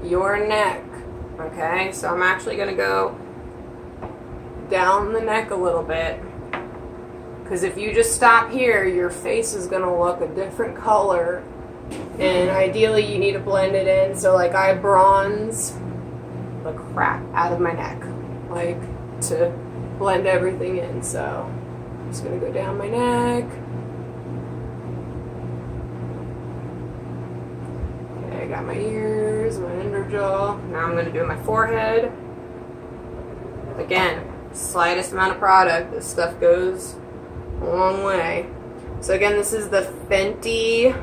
your neck. Okay, so I'm actually going to go down the neck a little bit, because if you just stop here, your face is going to look a different color, and ideally you need to blend it in. So like I bronze the crap out of my neck, like to blend everything in. So I'm just going to go down my neck. Okay, I got my ears, my underjaw. Now I'm going to do my forehead. Again, slightest amount of product. This stuff goes a long way. So again, this is the Fenty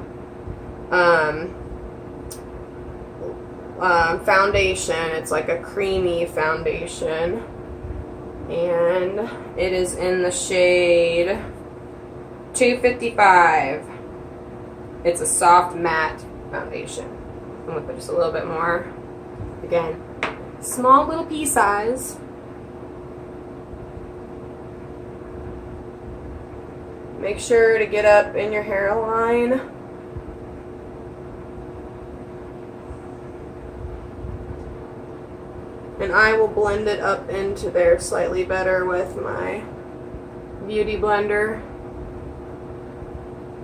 foundation. It's like a creamy foundation, and it is in the shade 255. It's a soft matte foundation. I'm going to put just a little bit more. Again, small little pea size. Make sure to get up in your hairline. And I will blend it up into there slightly better with my Beauty Blender.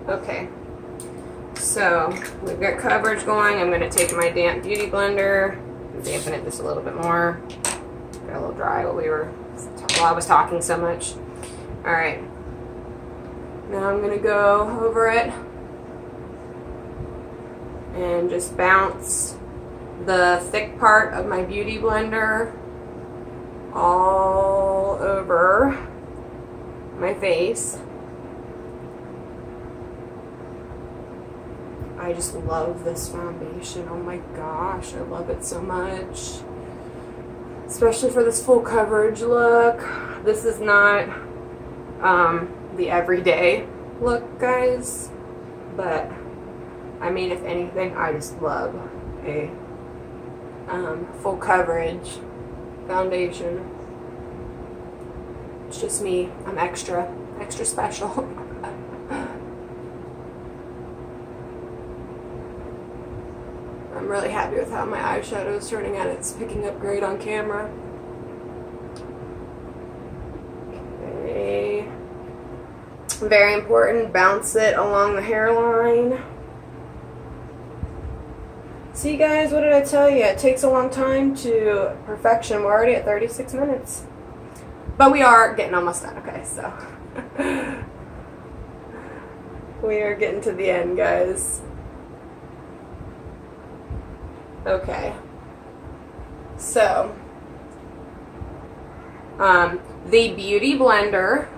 Okay, so we've got coverage going. I'm going to take my damp Beauty Blender and dampen it just a little bit more. Got a little dry while I was talking so much. Alright. Now I'm going to go over it and just bounce the thick part of my Beauty Blender all over my face. I just love this foundation. Oh my gosh, I love it so much. Especially for this full coverage look. This is not the everyday look, guys, but I mean, if anything, I just love a full coverage foundation. It's just me. I'm extra special. I'm really happy with how my eyeshadow is turning out. It's picking up great on camera. Okay. Very important, bounce it along the hairline. See guys, what did I tell you? It takes a long time to perfection. We're already at 36 minutes. But we are getting almost done, okay, so. We are getting to the end, guys. Okay. So, the Beauty Blender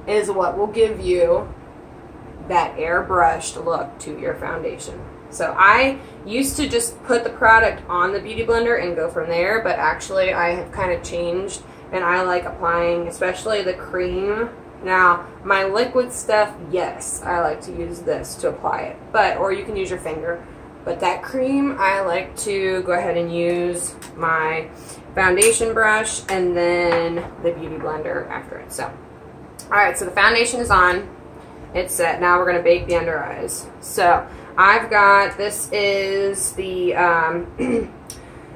is what will give you that airbrushed look to your foundation. So I used to just put the product on the Beauty Blender and go from there, but actually I have kind of changed, and I like applying especially the cream. Now my liquid stuff, yes, I like to use this to apply it, or you can use your finger. But that cream, I like to go ahead and use my foundation brush and then the Beauty Blender after it. So, alright, so the foundation is on. It's set. Now we're going to bake the under eyes. So, I've got, this is the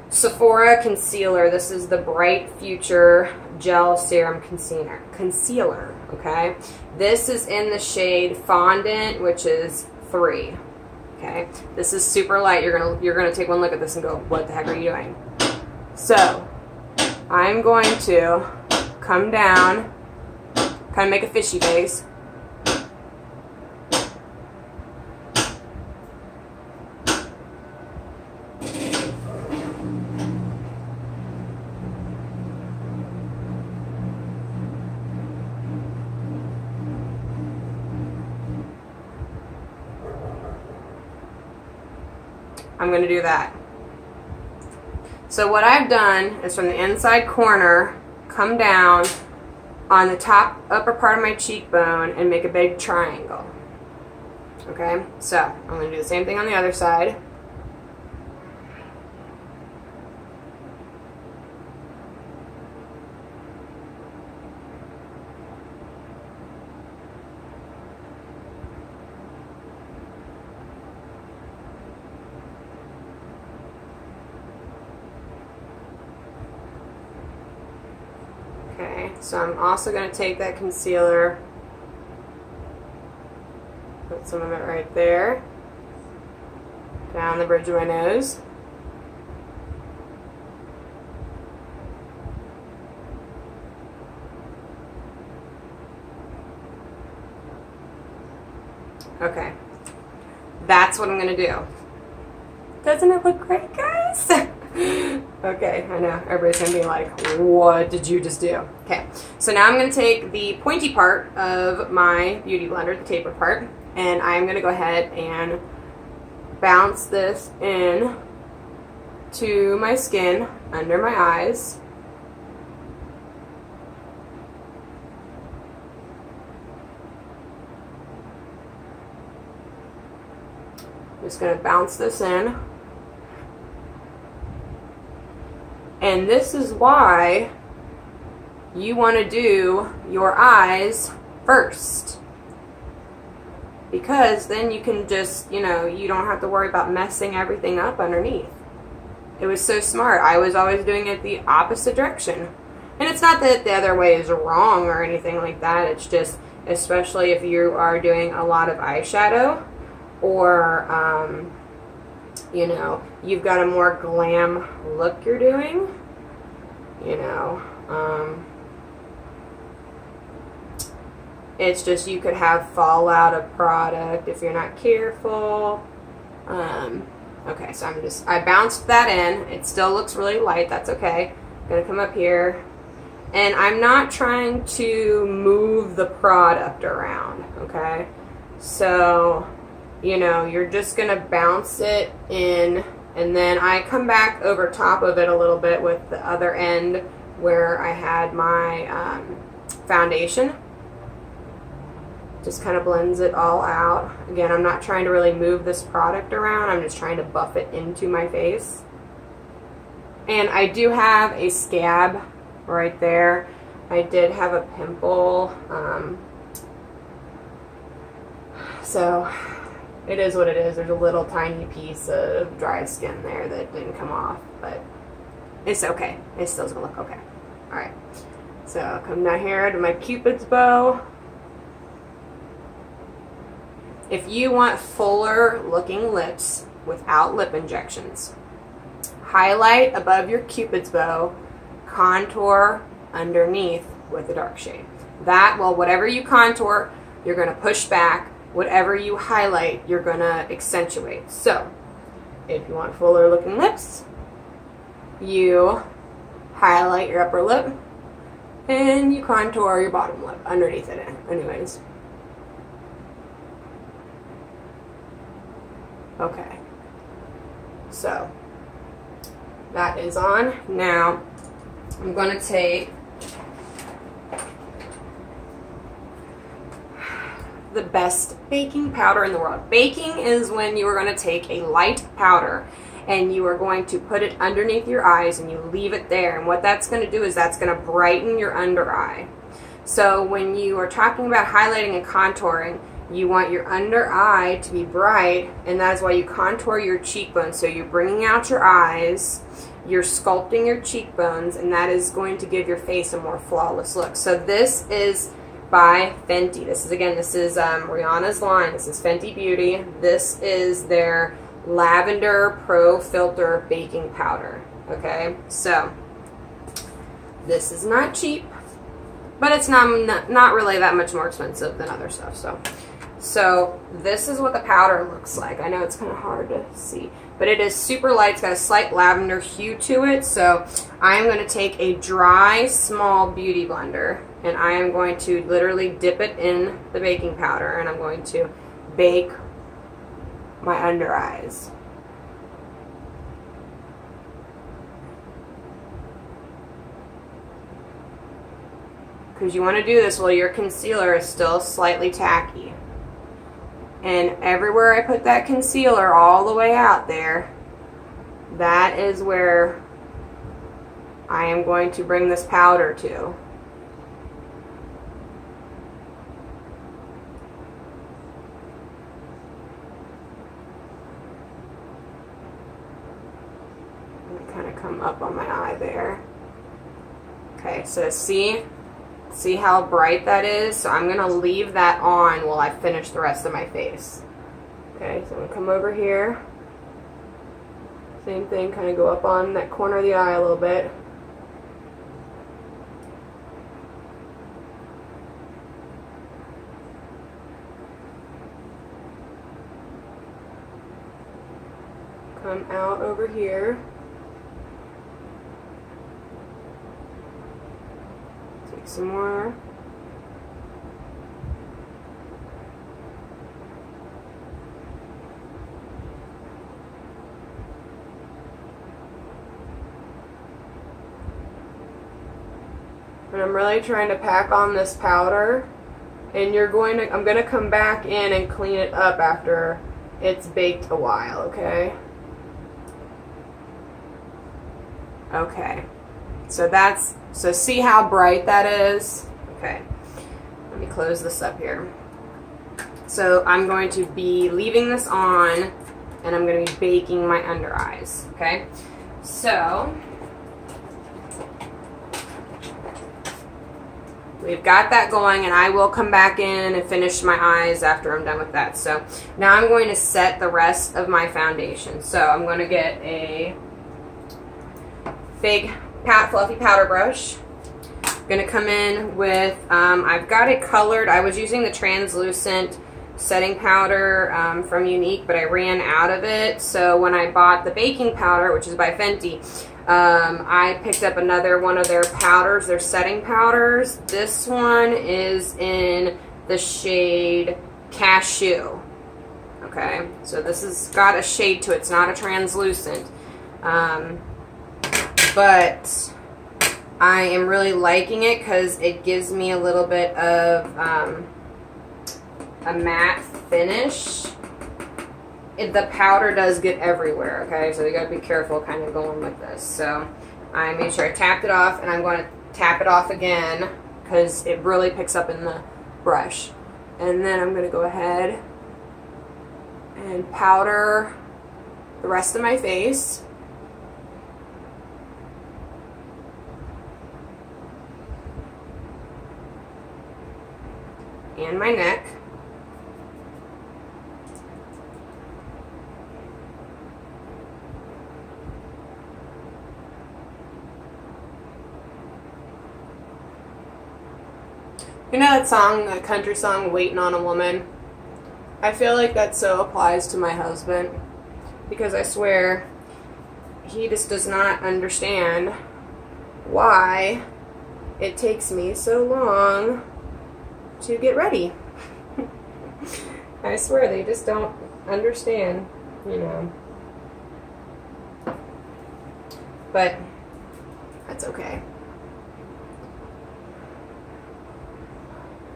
Sephora Concealer. This is the Bright Future Gel Serum Concealer. Okay? This is in the shade Fondant, which is 3. Okay, this is super light. You're gonna take one look at this and go, what the heck are you doing? So I'm going to come down, kind of make a fishy face. I'm going to do that. So what I've done is from the inside corner, come down on the top upper part of my cheekbone and make a big triangle. Okay, so I'm going to do the same thing on the other side. Okay, so I'm also going to take that concealer, put some of it right there, down the bridge of my nose. Okay, that's what I'm going to do. Doesn't it look great, guys? Okay, I know, everybody's going to be like, what did you just do? Okay, so now I'm going to take the pointy part of my Beauty Blender, the taper part, and I'm going to go ahead and bounce this in to my skin under my eyes. Just going to bounce this in. And this is why you want to do your eyes first. Because then you can just, you know, you don't have to worry about messing everything up underneath. It was so smart. I was always doing it the opposite direction. And it's not that the other way is wrong or anything like that. It's just, especially if you are doing a lot of eyeshadow, or you know, you've got a more glam look you're doing, you know, it's just you could have fallout of product if you're not careful. Okay, so I bounced that in. It still looks really light. That's okay. I'm gonna come up here, and I'm not trying to move the product around, okay? So, you know, you're just gonna bounce it in, and then I come back over top of it a little bit with the other end where I had my foundation. Just kind of blends it all out. Again, I'm not trying to really move this product around. I'm just trying to buff it into my face. And I do have a scab right there. I did have a pimple. So it is what it is. There's a little tiny piece of dry skin there that didn't come off, but it's okay. It still's gonna look okay. Alright, so I'll come down here to my Cupid's bow. If you want fuller looking lips without lip injections, highlight above your Cupid's bow, contour underneath with a dark shade. That, well, whatever you contour, you're gonna push back. Whatever you highlight, you're gonna accentuate. So, if you want fuller looking lips, you highlight your upper lip and you contour your bottom lip underneath it anyways. Okay. So, that is on. Now, I'm gonna take the best baking powder in the world. Baking is when you are going to take a light powder and you are going to put it underneath your eyes and you leave it there. And what that's going to do is that's going to brighten your under eye. So when you are talking about highlighting and contouring, you want your under eye to be bright, and that is why you contour your cheekbones. So you're bringing out your eyes, you're sculpting your cheekbones, and that is going to give your face a more flawless look. So this is by Fenty. This is Rihanna's line. This is Fenty Beauty. This is their Lavender Pro Filter Baking Powder. Okay, so this is not cheap, but it's not really that much more expensive than other stuff. So this is what the powder looks like. I know it's kind of hard to see, but it is super light. It's got a slight lavender hue to it. So I am going to take a dry, small beauty blender, and I am going to literally dip it in the baking powder, and I'm going to bake my under eyes. Because you want to do this while your concealer is still slightly tacky. And everywhere I put that concealer all the way out there, that is where I am going to bring this powder to. Kind of come up on my eye there. Okay, so see how bright that is? So I'm gonna leave that on while I finish the rest of my face. Okay, so I'm gonna come over here. Same thing, kind of go up on that corner of the eye a little bit. Come out over here. Take some more. And I'm really trying to pack on this powder, and I'm going to come back in and clean it up after it's baked a while, okay? Okay. So see how bright that is? Okay. Let me close this up here. So I'm going to be leaving this on, and I'm going to be baking my under eyes, okay? So we've got that going, and I will come back in and finish my eyes after I'm done with that. So now I'm going to set the rest of my foundation. So I'm going to get a big fluffy powder brush. I'm going to come in with, I've got it colored. I was using the translucent setting powder from Younique, but I ran out of it. So when I bought the baking powder, which is by Fenty, I picked up another one of their powders, their setting powders. This one is in the shade Cashew. Okay, so this has got a shade to it. It's not a translucent. But I am really liking it because it gives me a little bit of a matte finish. The powder does get everywhere, okay? So you gotta be careful kind of going with this. So I made sure I tapped it off, and I'm going to tap it off again because it really picks up in the brush. And then I'm going to go ahead and powder the rest of my face. And my neck. You know that song, that country song, Waiting on a Woman? I feel like that so applies to my husband, because I swear he just does not understand why it takes me so long to get ready. I swear they just don't understand, you know. But that's okay.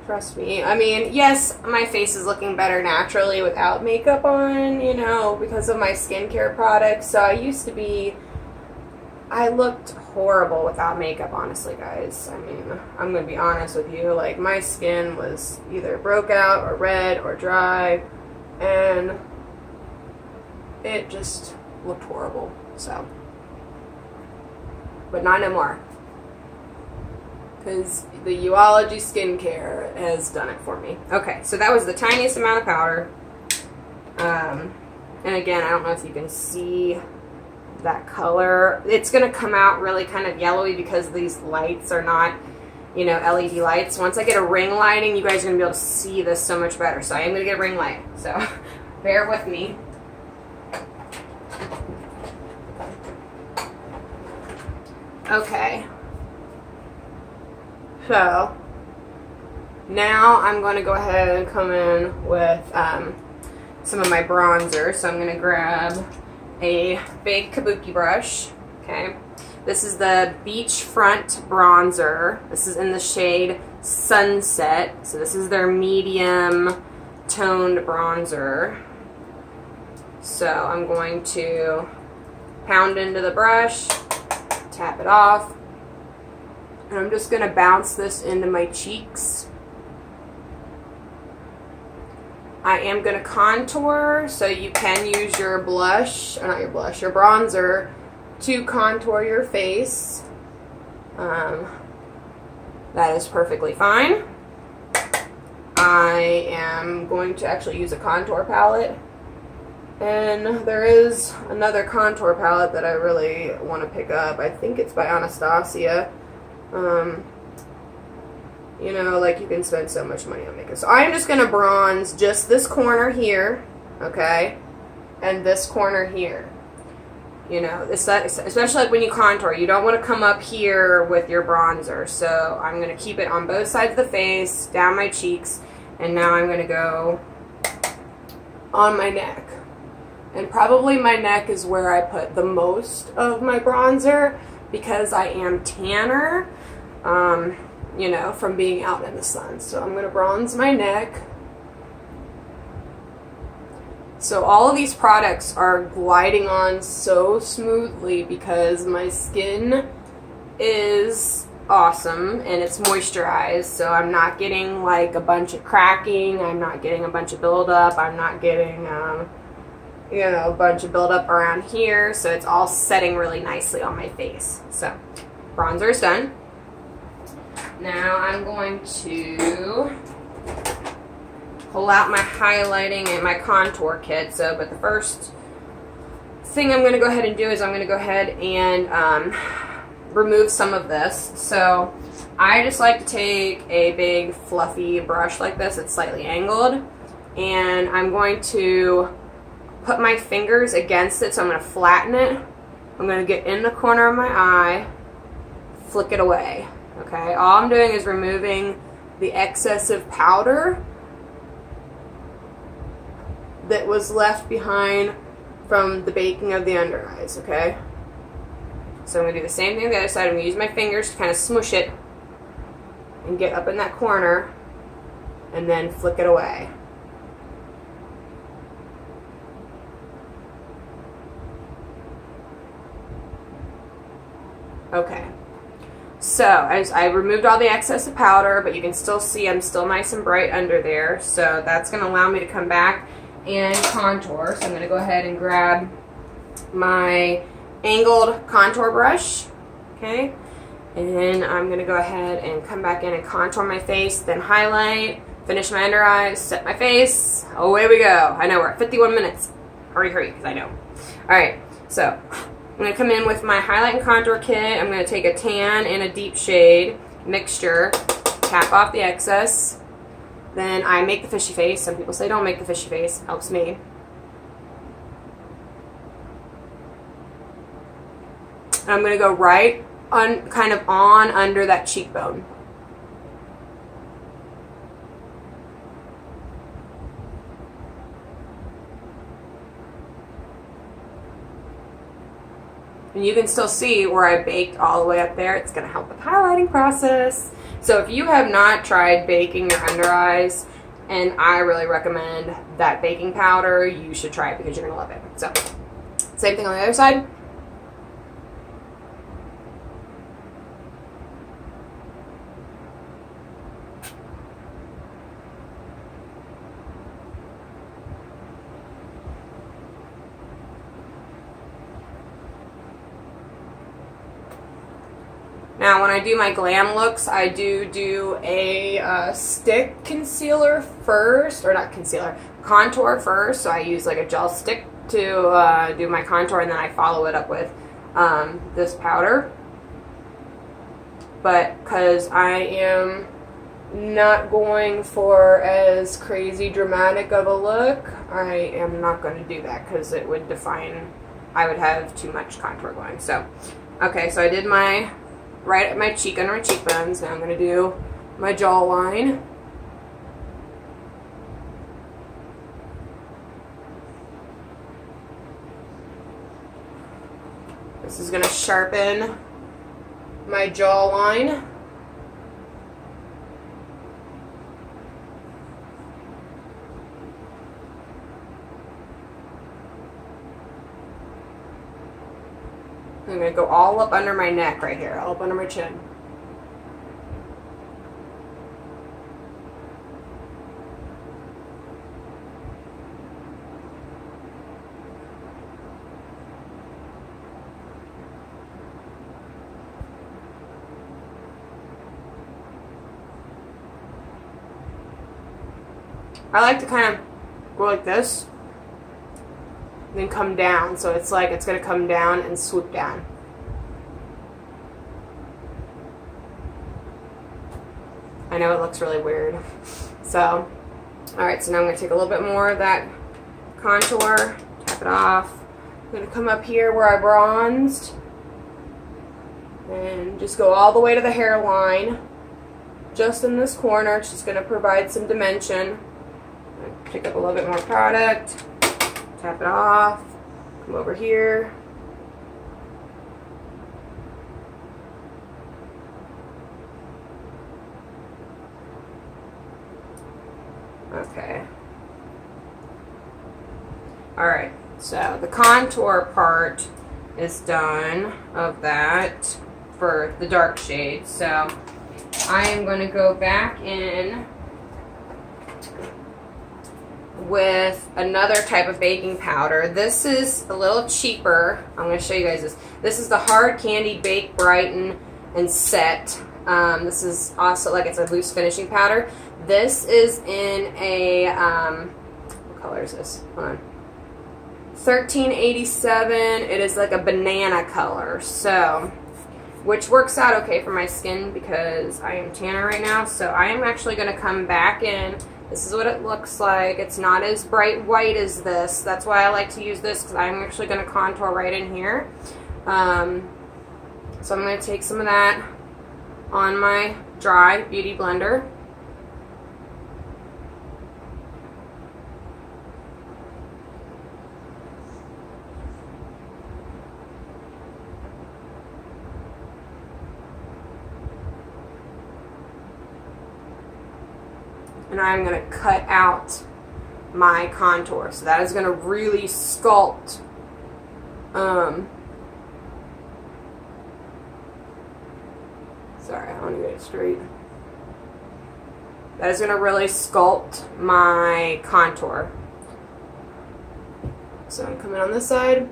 Trust me. I mean, yes, my face is looking better naturally without makeup on, you know, because of my skincare products. So I looked horrible without makeup, honestly, guys. I mean, I'm going to be honest with you. Like, my skin was either broke out or red or dry, and it just looked horrible. So, but not no more, because the Uology skincare has done it for me. Okay, so that was the tiniest amount of powder. And again, I don't know if you can see that color. It's going to come out really kind of yellowy because these lights are not, you know, LED lights. Once I get a ring lighting, you guys are going to be able to see this so much better. So I am going to get a ring light. So bear with me. Okay. So now I'm going to go ahead and come in with some of my bronzer. So I'm going to grab a big kabuki brush. Okay, this is the Beachfront bronzer. This is in the shade Sunset. So this is their medium toned bronzer. So I'm going to pound into the brush, tap it off, and I'm just going to bounce this into my cheeks. I am going to contour, so you can use your blush, or not your blush, your bronzer to contour your face. That is perfectly fine. I am going to actually use a contour palette. And there is another contour palette that I really want to pick up. I think it's by Anastasia. You know, like, you can spend so much money on makeup. So I'm just going to bronze just this corner here, okay, and this corner here. You know, especially like when you contour, you don't want to come up here with your bronzer. So I'm going to keep it on both sides of the face, down my cheeks, and now I'm going to go on my neck. And probably my neck is where I put the most of my bronzer because I am tanner, you know, from being out in the sun. So I'm going to bronze my neck. So all of these products are gliding on so smoothly because my skin is awesome and it's moisturized. So I'm not getting like a bunch of cracking. I'm not getting a bunch of buildup. I'm not getting, you know, a bunch of buildup around here. So it's all setting really nicely on my face. So bronzer is done. Now I'm going to pull out my highlighting and my contour kit. So, but the first thing I'm going to go ahead and do is I'm going to go ahead and remove some of this. So I just like to take a big fluffy brush like this. It's slightly angled. And I'm going to put my fingers against it. So I'm going to flatten it. I'm going to get in the corner of my eye, flick it away. Okay, all I'm doing is removing the excessive powder that was left behind from the baking of the under eyes, okay? So I'm going to do the same thing on the other side. I'm going to use my fingers to kind of smush it and get up in that corner and then flick it away. Okay. So, I removed all the excess of powder, but you can still see I'm still nice and bright under there. So that's going to allow me to come back and contour. So I'm going to go ahead and grab my angled contour brush. Okay. And I'm going to go ahead and come back in and contour my face, then highlight, finish my under eyes, set my face. Away we go. I know we're at 51 minutes. Hurry, hurry, because I know. Alright, so I'm going to come in with my highlight and contour kit. I'm going to take a tan and a deep shade mixture, tap off the excess. Then I make the fishy face. Some people say don't make the fishy face. Helps me. And I'm going to go right on, kind of on under that cheekbone. And you can still see where I baked all the way up there. It's going to help with the highlighting process. So if you have not tried baking your under eyes, and I really recommend that baking powder, you should try it because you're going to love it. So, same thing on the other side. Now, when I do my glam looks, I do a stick concealer first, or not concealer, contour first. So I use like a gel stick to do my contour, and then I follow it up with this powder. But because I am not going for as crazy dramatic of a look, I am not going to do that because it would define, I would have too much contour going. So, okay, so I did my right at my cheek, under my cheekbones. Now I'm going to do my jawline. This is going to sharpen my jawline. I'm going to go all up under my neck right here, all up under my chin. I like to kind of go like this, then come down. So it's like it's going to come down and swoop down. I know it looks really weird. So, alright, so now I'm going to take a little bit more of that contour, tap it off. I'm going to come up here where I bronzed and just go all the way to the hairline. Just in this corner, it's just going to provide some dimension. Pick up a little bit more product, tap it off, come over here. Okay. Alright, so the contour part is done of that for the dark shades. So I am going to go back in with another type of baking powder. This is a little cheaper. I'm going to show you guys this. This is the Hard Candy Bake, Brighten, and Set. This is also like it's a loose finishing powder. This is in a, what color is this? Hold on. 1387. It is like a banana color. So, which works out okay for my skin because I am tanner right now. So I am actually going to come back in. This is what it looks like. It's not as bright white as this. That's why I like to use this because I'm actually going to contour right in here. So I'm going to take some of that on my dry beauty blender. And I'm going to cut out my contour. So that is going to really sculpt sorry, I want to get it straight. That is going to really sculpt my contour. So I'm coming on this side.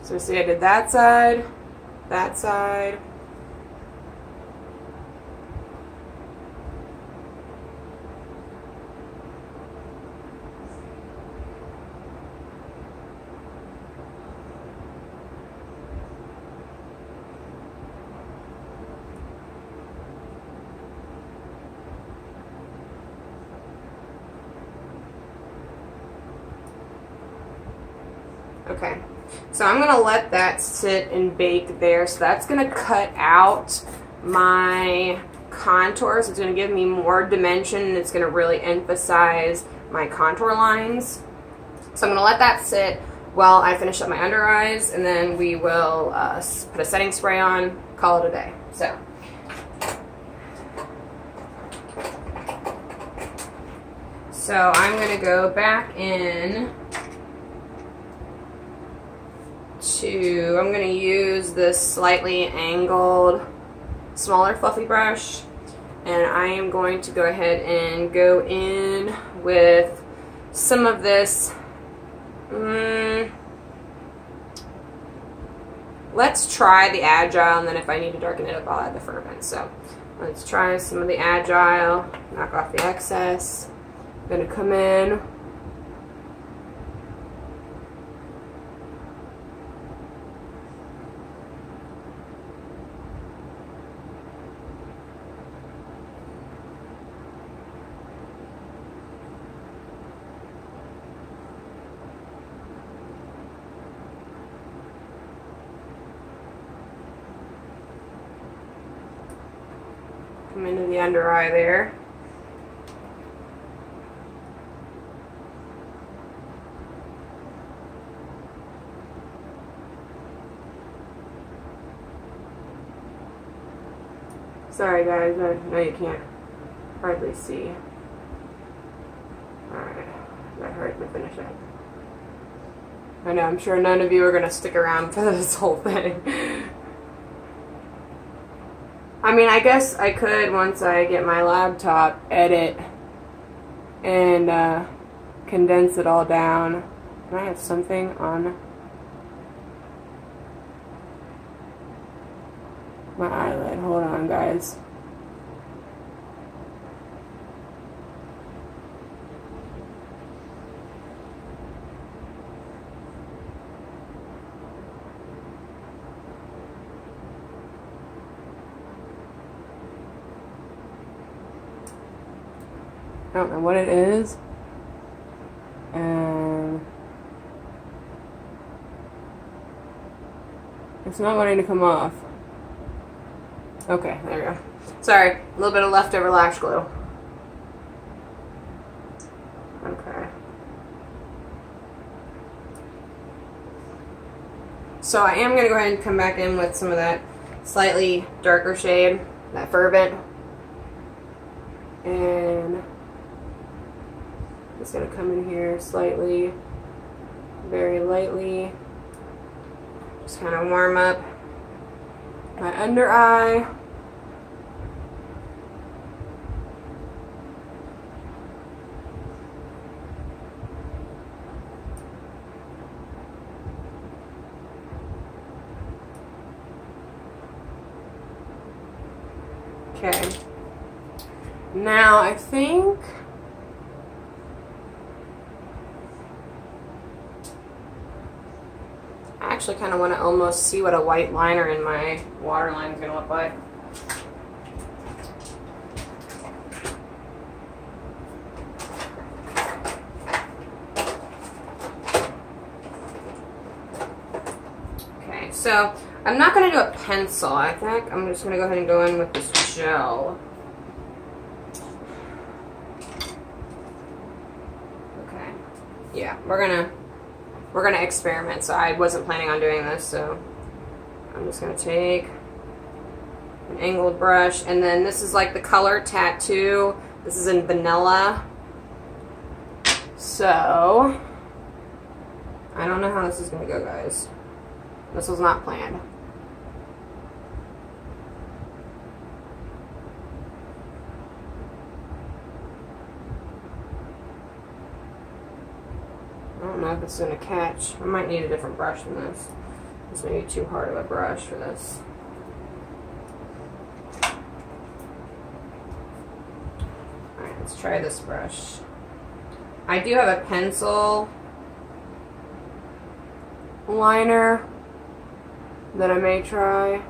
So see, I did that side, that side. Okay. So I'm going to let that sit and bake there. So that's going to cut out my contours. It's going to give me more dimension. And it's going to really emphasize my contour lines. So I'm going to let that sit while I finish up my under eyes. And then we will put a setting spray on, call it a day. So I'm going to go back in to, I'm going to use this slightly angled, smaller fluffy brush, and I am going to go ahead and go in with some of this, let's try the Agile, and then if I need to darken it up, I'll add the Fervent. So let's try some of the Agile, knock off the excess. I'm going to come in into the under eye there. Sorry guys, I know you can't hardly see. Alright, that hurt to finish it. I know, I'm sure none of you are going to stick around for this whole thing. I mean, I guess I could, once I get my laptop, edit and condense it all down. Can I have something on my eyelid? Hold on, guys. I don't know what it is. And it's not wanting to come off. Okay, there we go. Sorry, a little bit of leftover lash glue. Okay. So I am going to go ahead and come back in with some of that slightly darker shade, that Fervent. And just going to come in here slightly, very lightly, just kind of warm up my under eye. Okay, now I think I actually kind of want to almost see what a white liner in my waterline is going to look like. Okay, so I'm not going to do a pencil. I think I'm just going to go ahead and go in with this gel. Okay, yeah, we're gonna experiment. So I wasn't planning on doing this, so I'm just gonna take an angled brush, and then this is like the color Tattoo. This is in vanilla. So I don't know how this is gonna go, guys. This was not planned. I don't know if it's going to catch. I might need a different brush than this. This may be too hard of a brush for this. Alright, let's try this brush. I do have a pencil liner that I may try.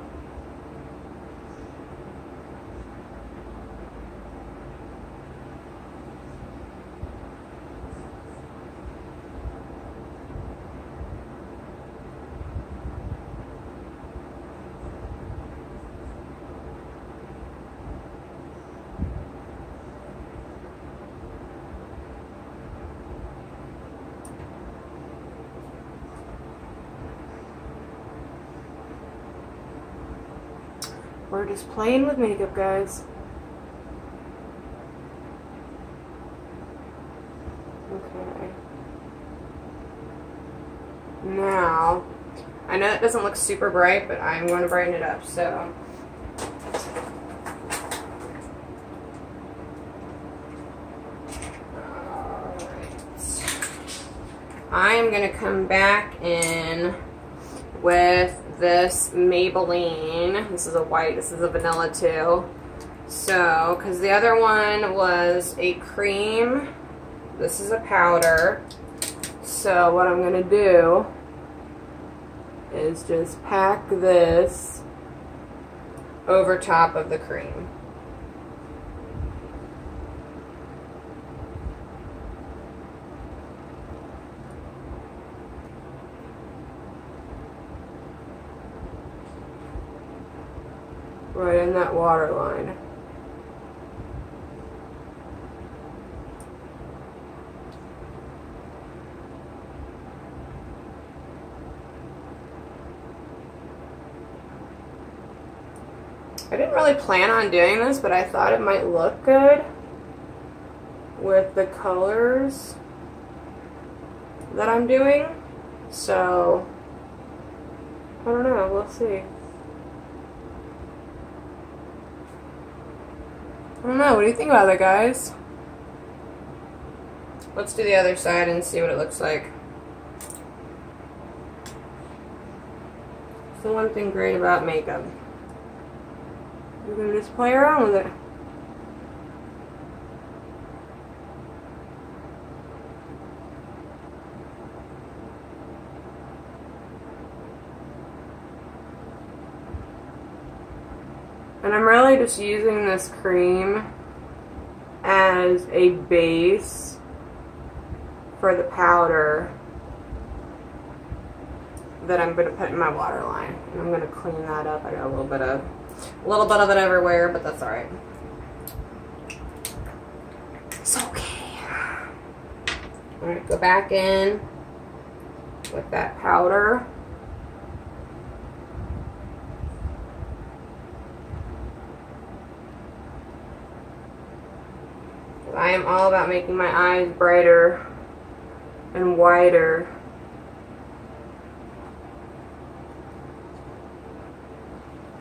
We're just playing with makeup, guys. Okay. Now, I know it doesn't look super bright, but I'm going to brighten it up, so. I am going to come back in with this Maybelline. This is a white, this is a vanilla too. So, because the other one was a cream, this is a powder. So what I'm going to do is just pack this over top of the cream. Right in that waterline. I didn't really plan on doing this, but I thought it might look good with the colors that I'm doing. So, I don't know, we'll see. don't know. What do you think about that, guys? Let's do the other side and see what it looks like. It's the one thing great about makeup. You can just play around with it. And I'm really just using this cream as a base for the powder that I'm going to put in my waterline. And I'm going to clean that up. I got a little bit of it everywhere, but that's alright. It's okay. Alright, go back in with that powder. I am all about making my eyes brighter and wider.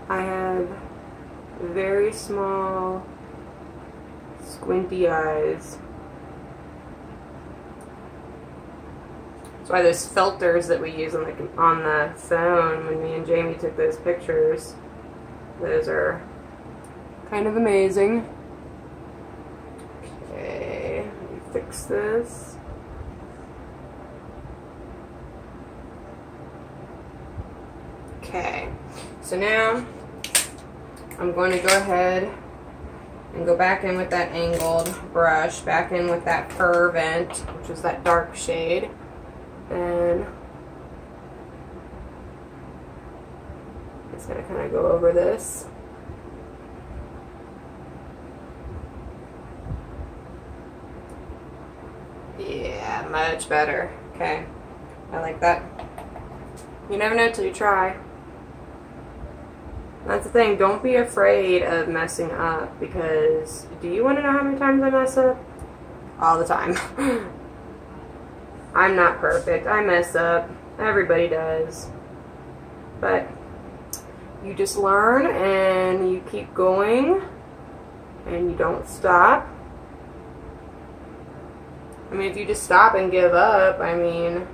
I have very small, squinty eyes. That's why those filters that we use on the phone when me and Jamie took those pictures, those are kind of amazing. Okay, let me fix this. Okay, so now I'm going to go ahead and go back in with that angled brush, back in with that Fervent, which is that dark shade, and just going to kind of go over this. Yeah, much better. Okay, I like that. You never know till you try. That's the thing, don't be afraid of messing up, because do you want to know how many times I mess up? All the time. I'm not perfect. I mess up. Everybody does. But you just learn and you keep going and you don't stop. I mean, if you just stop and give up, I mean,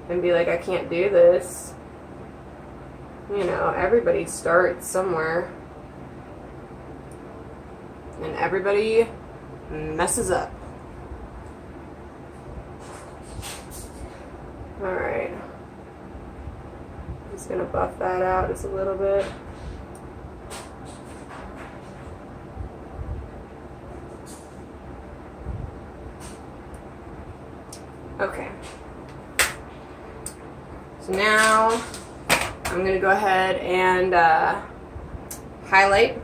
and be like, I can't do this. You know, everybody starts somewhere. And everybody messes up. Alright. Just gonna buff that out just a little bit. Okay. So now I'm going to go ahead and highlight